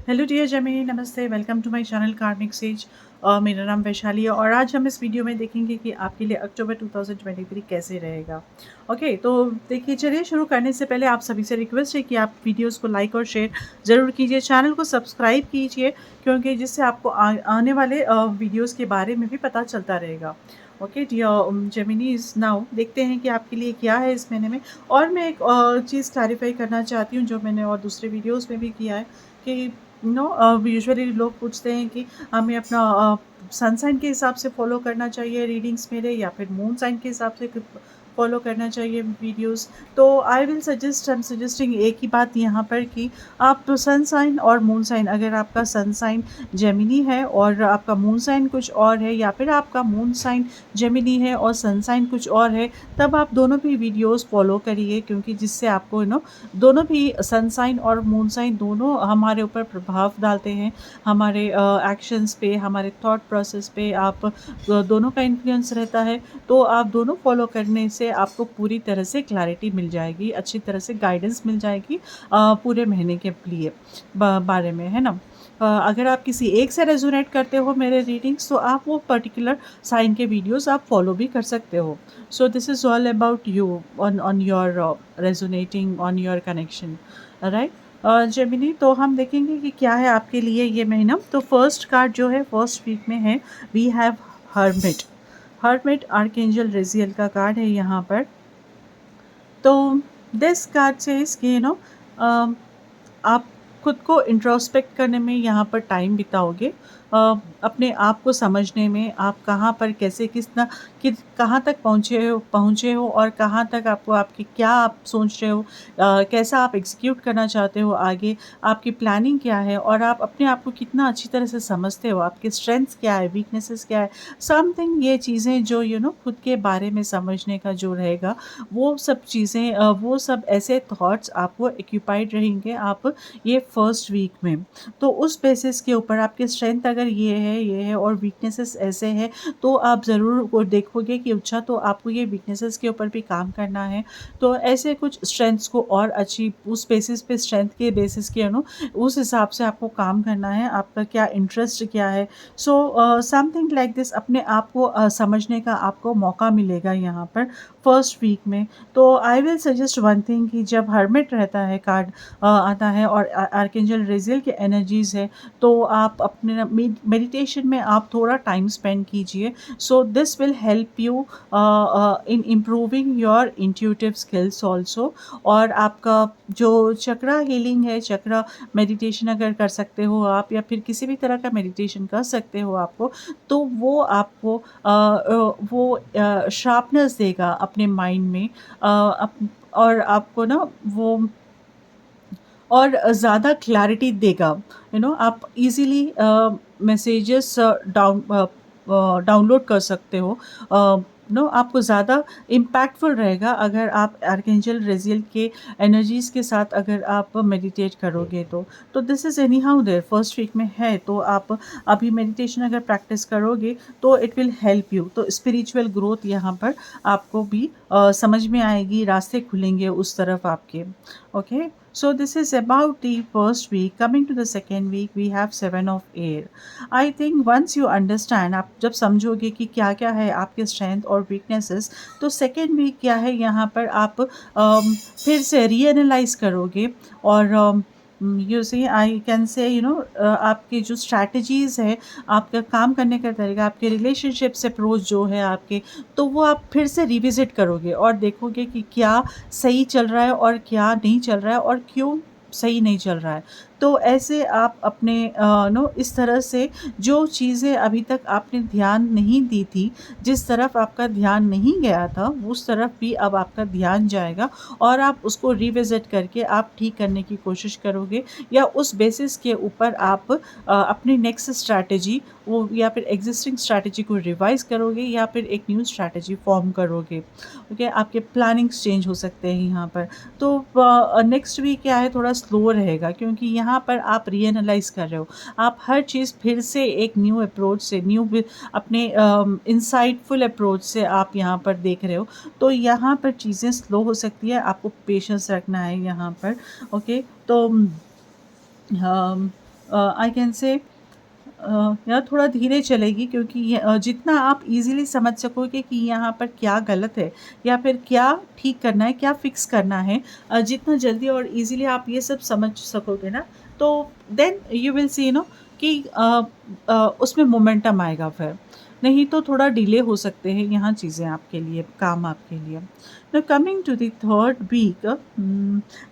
Hello dear Gemini, नमस्ते। Welcome to my channel कार्मिक says. मेरा नाम वैशाली है और आज हम इस वीडियो में देखेंगे कि आपके लिए अक्टूबर 2023 कैसे रहेगा। ओके, तो देखिए, चलिए शुरू करने से पहले आप सभी से रिक्वेस्ट है कि आप वीडियोस को लाइक और शेयर ज़रूर कीजिए, चैनल को सब्सक्राइब कीजिए, क्योंकि जिससे आपको आने वाले वीडियोस के बारे में भी पता चलता रहेगा। ओके डियर जेमिनीज, नाउ देखते हैं कि आपके लिए क्या है इस महीने में। और मैं एक चीज़ क्लैरिफाई करना चाहती हूँ, जो मैंने और दूसरे वीडियोस में भी किया है कि यूजुअली लोग पूछते हैं कि हमें अपना सन साइन के हिसाब से फॉलो करना चाहिए रीडिंग्स मेरे, या फिर मून साइन के हिसाब से फॉलो करना चाहिए वीडियोस। तो I will suggest I am suggesting एक ही बात यहाँ पर कि आप सन साइन और मून साइन, अगर आपका सन साइन जेमिनी है और आपका मून साइन कुछ और है, या फिर आपका मून साइन जेमिनी है और सन साइन कुछ और है, तब आप दोनों भी वीडियोस फॉलो करिए, क्योंकि जिससे आपको दोनों भी सन साइन और मून साइन दोनों हमारे ऊपर प्रभाव डालते हैं, हमारे एक्शंस पे, हमारे थॉट प्रोसेस पे। आप दोनों का इन्फ्लुएंस रहता है। तो आप दोनों फॉलो करने से आपको पूरी तरह से क्लैरिटी मिल जाएगी, अच्छी तरह से गाइडेंस मिल जाएगी पूरे महीने के लिए बारे में, है ना। अगर आप किसी एक से रेजोनेट करते हो मेरे रीडिंग्स, तो आप वो पर्टिकुलर साइन के वीडियोस आप फॉलो भी कर सकते हो। So this is all about you on your resonating on your connection, right. Gemini, तो हम देखेंगे कि क्या है आपके लिए ये महीना। तो फर्स्ट कार्ड जो है फर्स्ट वीक में है, we have hermit. Hermit archangel Raziel का कार्ड है यहाँ पर। तो दिस कार्ड से इसके आप खुद को इंट्रोस्पेक्ट करने में यहाँ पर टाइम बिताओगे, अपने आप को समझने में, आप कहाँ पर कैसे कितना कि कहाँ तक पहुँचे हो और कहाँ तक आपको आपकी क्या आप सोच रहे हो, कैसा आप एग्जीक्यूट करना चाहते हो आगे, आपकी प्लानिंग क्या है, और आप अपने आप को कितना अच्छी तरह से समझते हो, आपके स्ट्रेंथ्स क्या है, वीकनेसेस क्या है, समथिंग ये चीज़ें जो खुद के बारे में समझने का जो रहेगा, वो सब चीज़ें, वो सब ऐसे थॉट्स आपको एक्यूपाइड रहेंगे आप ये फर्स्ट वीक में। तो उस बेसिस के ऊपर आपकी स्ट्रेंथ अगर ये है और वीकनेसेस ऐसे हैं, तो आप ज़रूर वो देखोगे कि अच्छा, तो आपको ये वीकनेसेस के ऊपर भी काम करना है। तो ऐसे कुछ स्ट्रेंथ्स को और अच्छी उस बेसिस पे, स्ट्रेंथ के बेसिस के उस हिसाब से आपको काम करना है, आपका क्या इंटरेस्ट क्या है। सो समथिंग लाइक दिस अपने आप को समझने का आपको मौका मिलेगा यहाँ पर फर्स्ट वीक में। तो I will suggest one thing कि जब हर्मिट रहता है कार्ड आता है और आर्कएंजल रेजियल की एनर्जीज है, तो आप अपने मेडिटेशन में आप थोड़ा टाइम स्पेंड कीजिए। So this will help you in improving your intuitive skills also. और आपका जो चक्रा हीलिंग है, चक्रा मेडिटेशन अगर कर सकते हो आप, या फिर किसी भी तरह का मेडिटेशन कर सकते हो आपको, तो वो आपको वो शार्पनेस देगा अपने माइंड में, और आपको वो और ज़्यादा क्लैरिटी देगा। आप इजीली मैसेजेस डाउनलोड कर सकते हो। आपको ज़्यादा इम्पैक्टफुल रहेगा अगर आप आर्कएंजल रेजियल के एनर्जीज़ के साथ अगर आप मेडिटेट करोगे तो this is anyhow their first week में है, तो आप अभी मेडिटेशन अगर प्रैक्टिस करोगे तो इट विल हेल्प यू। तो स्पिरिचुअल ग्रोथ यहाँ पर आपको भी समझ में आएगी, रास्ते खुलेंगे उस तरफ आपके। Okay, so this is about the first week. Coming to the second week, we have seven of air. I think once you understand, आप जब समझोगे कि क्या क्या है आपके स्ट्रेंथ और वीकनेसेस, तो सेकेंड वीक क्या है यहाँ पर आप फिर से रीएनालाइज करोगे। और यू सी आई कैन से आपकी जो स्ट्रैटेजीज़ है, आपका काम करने का तरीका, आपके रिलेशनशिप्स अप्रोच जो है आपके, तो वो आप फिर से रिविज़िट करोगे और देखोगे कि क्या सही चल रहा है और क्या नहीं चल रहा है और क्यों सही नहीं चल रहा है। तो ऐसे आप अपने इस तरह से जो चीज़ें अभी तक आपने ध्यान नहीं दी थी, जिस तरफ आपका ध्यान नहीं गया था, उस तरफ भी अब आपका ध्यान जाएगा और आप उसको रिविज़िट करके आप ठीक करने की कोशिश करोगे, या उस बेसिस के ऊपर आप अपनी नेक्स्ट स्ट्रैटेजी वो, या फिर एग्जिस्टिंग स्ट्रैटेजी को रिवाइज़ करोगे, या फिर एक न्यू स्ट्रैटेजी फॉर्म करोगे। ओके, आपके प्लानिंग्स चेंज हो सकते हैं यहाँ पर। तो नेक्स्ट वीक क्या है, थोड़ा स्लो रहेगा, क्योंकि यहाँ पर आप रीएनालाइज़ कर रहे हो। आप हर चीज़ फिर से एक न्यू अप्रोच से, अपने इंसाइटफुल अप्रोच से आप यहाँ पर देख रहे हो। तो यहाँ पर चीज़ें स्लो हो सकती है, आपको पेशेंस रखना है यहाँ पर। ओके, तो आई कैन से या थोड़ा धीरे चलेगी, क्योंकि जितना आप इजीली समझ सकोगे कि यहाँ पर क्या गलत है या फिर क्या ठीक करना है, क्या फिक्स करना है, जितना जल्दी और इजीली आप ये सब समझ सकोगे ना, तो देन यू विल सी कि उसमें मोमेंटम आएगा फिर। नहीं तो थोड़ा डिले हो सकते हैं यहाँ चीज़ें आपके लिए, काम आपके लिए। now coming to the third week,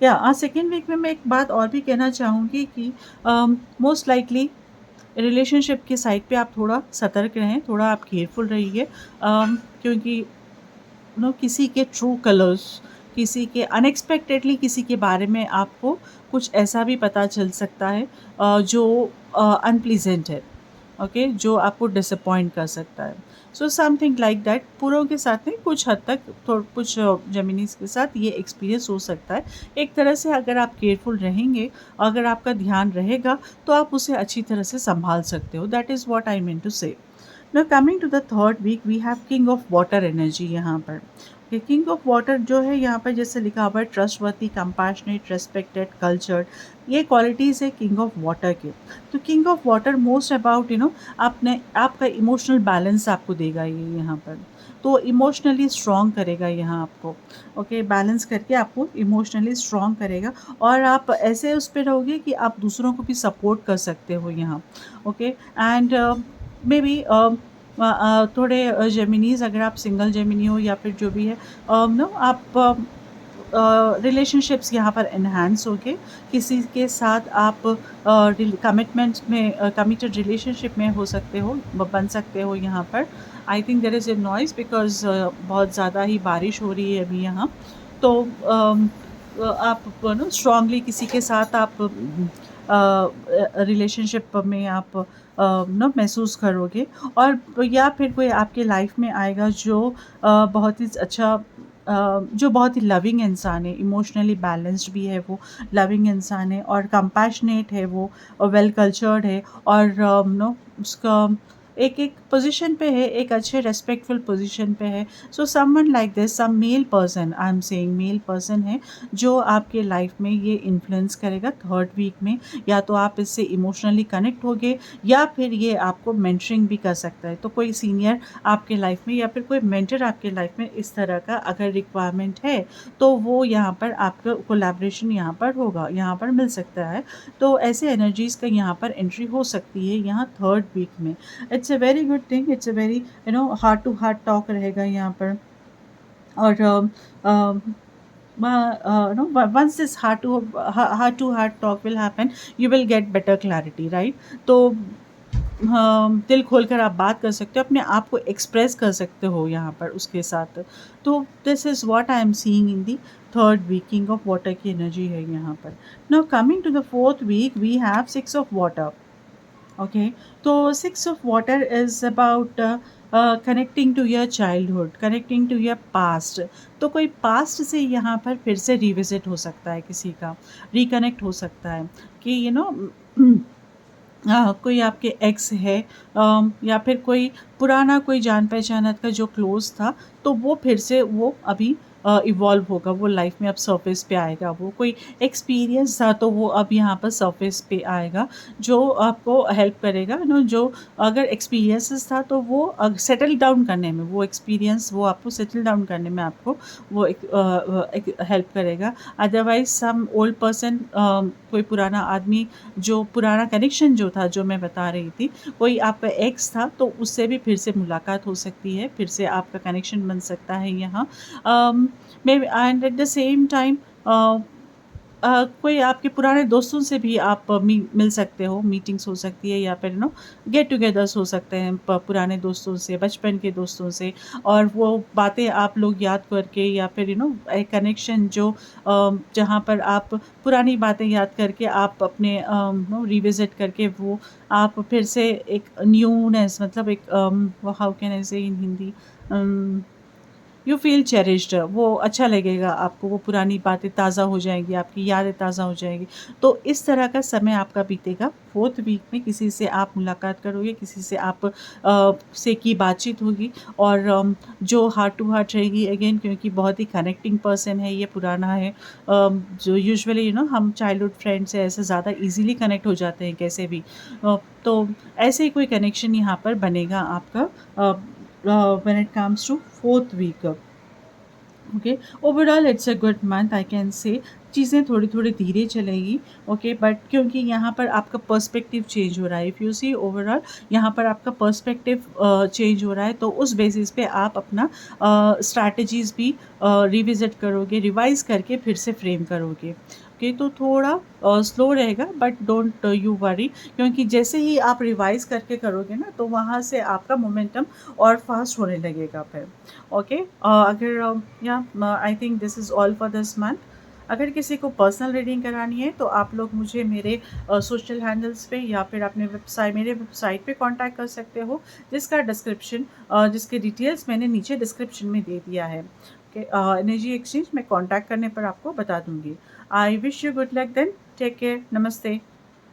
या सेकेंड वीक में मैं एक बात और भी कहना चाहूँगी कि मोस्ट लाइकली रिलेशनशिप के साइड पे आप थोड़ा सतर्क रहें, थोड़ा आप केयरफुल रहिए, क्योंकि किसी के ट्रू कलर्स, किसी के अनएक्सपेक्टेडली किसी के बारे में आपको कुछ ऐसा भी पता चल सकता है जो अनप्लीजेंट है, ओके, जो आपको डिसअपॉइंट कर सकता है। सो समथिंग लाइक दैट, पूरों के साथ नहीं, कुछ हद तक कुछ जेमिनीज के साथ ये एक्सपीरियंस हो सकता है। एक तरह से अगर आप केयरफुल रहेंगे, अगर आपका ध्यान रहेगा, तो आप उसे अच्छी तरह से संभाल सकते हो। That is what I mean to say. Now coming to the third week, we have king of water energy यहाँ पर। किंग ऑफ वाटर जो है यहाँ पर, जैसे लिखा हुआ है, ट्रस्टवर्दी, कंपैशनेट, रेस्पेक्टेड, कल्चर्ड, ये क्वालिटीज़ है किंग ऑफ वाटर के। तो king of water most about आपने आपका इमोशनल बैलेंस आपको देगा ये यहाँ पर। तो इमोशनली स्ट्रॉन्ग करेगा यहाँ आपको, ओके, बैलेंस करके आपको इमोशनली स्ट्रॉन्ग करेगा। और आप ऐसे उस पर रहोगे कि आप दूसरों को भी सपोर्ट कर सकते हो यहाँ, ओके। एंड मे बी थोड़े जेमिनीज़, अगर आप सिंगल जेमिनी हो या फिर जो भी है, नो आप रिलेशनशिप्स यहाँ पर एनहांस होंगे। किसी के साथ आप कमिटमेंट में, कमिटेड रिलेशनशिप में हो सकते हो, बन सकते हो यहाँ पर। I think there is a noise because बहुत ज़्यादा ही बारिश हो रही है अभी यहाँ। तो आप स्ट्रांगली किसी के साथ आप रिलेशनशिप में आप महसूस करोगे। और या फिर कोई आपके लाइफ में आएगा जो बहुत ही अच्छा, जो बहुत ही लविंग इंसान है, इमोशनली बैलेंस्ड भी है वो, लविंग इंसान है और कंपैशनेट है वो, और वेल कल्चर्ड है, और उसका एक एक पोजीशन पे है, एक अच्छे रेस्पेक्टफुल पोजीशन पे है। So someone like this, some male person, I am saying male person है, जो आपके लाइफ में ये इन्फ्लुएंस करेगा थर्ड वीक में। या तो आप इससे इमोशनली कनेक्ट होगे, या फिर ये आपको मेंटरिंग भी कर सकता है। तो कोई सीनियर आपके लाइफ में या फिर कोई मेंटर आपके लाइफ में इस तरह का अगर रिक्वायरमेंट है, तो वो यहाँ पर आपका कोलैबोरेशन यहाँ पर होगा, यहाँ पर मिल सकता है। तो ऐसे एनर्जीज़ का यहाँ पर एंट्री हो सकती है यहाँ थर्ड वीक में। It's a very good thing, it's a very heart to heart talk रहेगा यहाँ पर। और no, once this heart to heart talk will happen, you will get better clarity, right? तो दिल खोलकर आप बात कर सकते हो, अपने आप को एक्सप्रेस कर सकते हो यहाँ पर उसके साथ। तो this is what I am seeing in the third week, king of water की एनर्जी है यहाँ पर। Now coming to the fourth week, we have six of water, okay. तो six of water is about connecting to your childhood, connecting to your past. तो कोई past से यहाँ पर फिर से रिविजिट हो सकता है, किसी का रिकनेक्ट हो सकता है कि कोई आपके एक्स है, या फिर कोई पुराना कोई जान पहचान का जो क्लोज़ था, तो वो फिर से वो अभी इवॉल्व होगा, वो लाइफ में अब सरफेस पे आएगा। वो कोई एक्सपीरियंस था, तो वो अब यहाँ पर सरफेस पे आएगा, जो आपको हेल्प करेगा। जो अगर एक्सपीरियंसेस था, तो वो सेटल डाउन करने में, वो एक्सपीरियंस वो आपको सेटल डाउन करने में आपको वो एक हेल्प करेगा। अदरवाइज सम ओल्ड पर्सन, कोई पुराना आदमी, जो पुराना कनेक्शन जो था, जो मैं बता रही थी, कोई आपका एक्स था, तो उससे भी फिर से मुलाकात हो सकती है, फिर से आपका कनेक्शन बन सकता है यहाँ। May and at the same time कोई आपके पुराने दोस्तों से भी आप मिल सकते हो, मीटिंग्स हो सकती है, या फिर गेट टुगेदर्स हो सकते हैं पुराने दोस्तों से, बचपन के दोस्तों से। और वो बातें आप लोग याद करके, या फिर एक कनेक्शन जो जहाँ पर आप पुरानी बातें याद करके आप अपने रिविजिट करके, वो आप फिर से एक न्यूनेस, मतलब एक हाउ कैन आई से इन हिंदी, यू फील चेरिश्ड, वो अच्छा लगेगा आपको, वो पुरानी बातें ताज़ा हो जाएँगी, आपकी यादें ताज़ा हो जाएँगी। तो इस तरह का समय आपका बीतेगा। 4th वीक में किसी से आप मुलाकात करोगे, किसी से आप से की बातचीत होगी और जो हार्ट टू हार्ट रहेगी अगेन, क्योंकि बहुत ही कनेक्टिंग पर्सन है, ये पुराना है। जो यूजुअली हम चाइल्डहुड फ्रेंड से ऐसे ज़्यादा ईज़िली कनेक्ट हो जाते हैं कैसे भी। तो ऐसे ही कोई कनेक्शन यहाँ पर बनेगा आपका when it comes to 4th week. Okay, overall it's a good month I can say. चीज़ें थोड़ी-थोड़ी धीरे चलेगी, ओके, बट क्योंकि यहाँ पर आपका पर्सपेक्टिव चेंज हो रहा है। इफ़ यू सी ओवरऑल यहाँ पर आपका पर्सपेक्टिव चेंज हो रहा है, तो उस बेसिस पे आप अपना स्ट्रैटेजीज़ भी रिविज़िट करोगे, रिवाइज़ करके फिर से फ्रेम करोगे। ओके, तो थोड़ा स्लो रहेगा बट डोंट यू वरी, क्योंकि जैसे ही आप रिवाइज़ करके करोगे ना, तो वहाँ से आपका मोमेंटम और फास्ट होने लगेगा फिर। ओके, अगर या I think this is all for this month. अगर किसी को पर्सनल रीडिंग करानी है तो आप लोग मुझे मेरे सोशल हैंडल्स पे या फिर अपने मेरे वेबसाइट पे कांटेक्ट कर सकते हो, जिसका डिस्क्रिप्शन जिसके डिटेल्स मैंने नीचे डिस्क्रिप्शन में दे दिया है। ओके, एनर्जी एक्सचेंज मैं कांटेक्ट करने पर आपको बता दूंगी। I wish you good luck then, take care, नमस्ते।